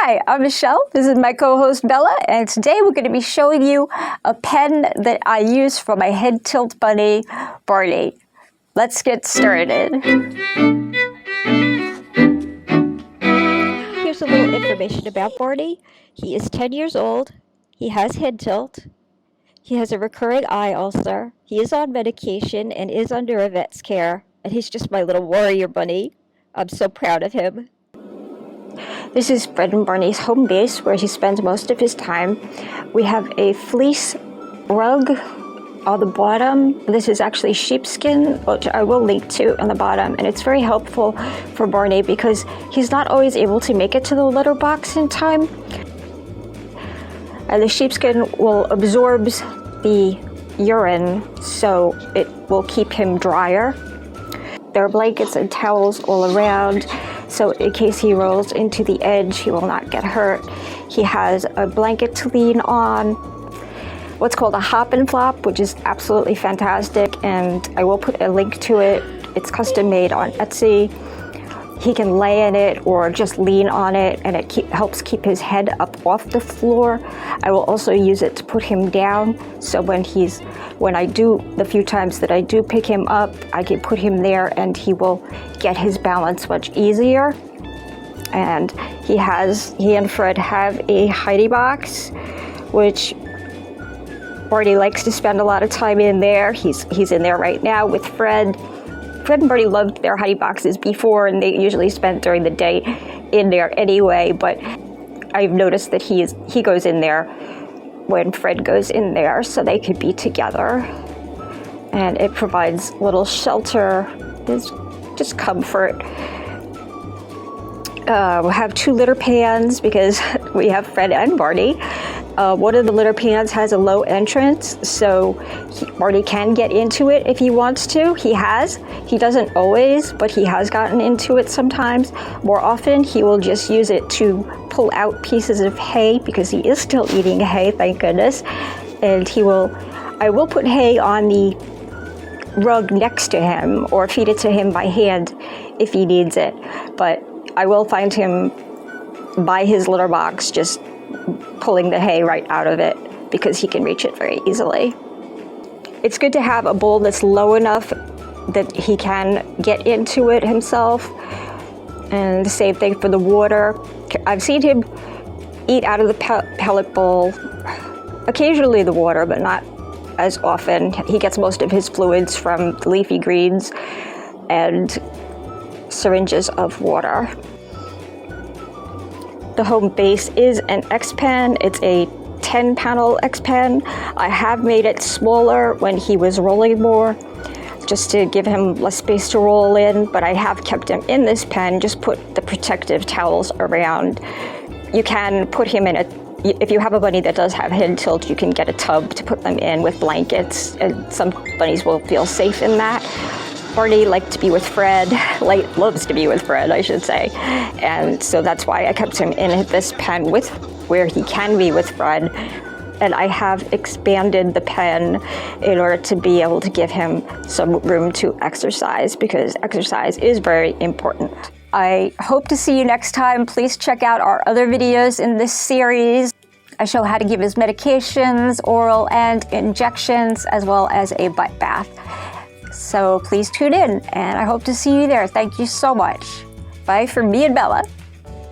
Hi, I'm Michelle. This is my co-host Bella, and today we're going to be showing you a pen that I use for my head tilt bunny, Barney. Let's get started. Here's a little information about Barney. He is 10 years old. He has head tilt. He has a recurring eye ulcer. He is on medication and is under a vet's care. And he's just my little warrior bunny. I'm so proud of him. This is Fred and Barney's home base where he spends most of his time. We have a fleece rug on the bottom. This is actually sheepskin, which I will link to on the bottom, and it's very helpful for Barney because he's not always able to make it to the litter box in time. And the sheepskin will absorb the urine, so it will keep him drier. There are blankets and towels all around, so in case he rolls into the edge, he will not get hurt. He has a blanket to lean on, what's called a hop and flop, which is absolutely fantastic, and I will put a link to it. It's custom made on Etsy. He can lay in it or just lean on it, and it helps keep his head up off the floor. I will also use it to put him down, so when I do, the few times that I do pick him up, I can put him there and he will get his balance much easier. And he and Fred have a hidey box, which Barney likes to spend a lot of time in there. He's in there right now with Fred. Fred and Barney loved their hidey boxes before, and they usually spent during the day in there anyway, but I've noticed that he goes in there when Fred goes in there, so they could be together. And it provides little shelter, there's just comfort. We'll have 2 litter pans because we have Fred and Barney. One of the litter pans has a low entrance, so Barney can get into it if he wants to. He doesn't always, but he has gotten into it sometimes. More often, he will just use it to pull out pieces of hay because he is still eating hay, thank goodness. And I will put hay on the rug next to him or feed it to him by hand if he needs it. But I will find him by his litter box just pulling the hay right out of it because he can reach it very easily. It's good to have a bowl that's low enough that he can get into it himself. And the same thing for the water. I've seen him eat out of the pellet bowl, occasionally the water, but not as often. He gets most of his fluids from the leafy greens and syringes of water. The home base is an X-Pen. It's a 10-panel X-Pen. I have made it smaller when he was rolling more, just to give him less space to roll in, but I have kept him in this pen, just put the protective towels around. You can put him in if you have a bunny that does have head tilt, you can get a tub to put them in with blankets, and some bunnies will feel safe in that. Barney liked to be with Fred, loves to be with Fred, I should say. And so that's why I kept him in this pen where he can be with Fred. And I have expanded the pen in order to be able to give him some room to exercise because exercise is very important. I hope to see you next time. Please check out our other videos in this series. I show how to give his medications, oral and injections, as well as a butt bath. So please tune in, and I hope to see you there. Thank you so much. Bye from me and Bella.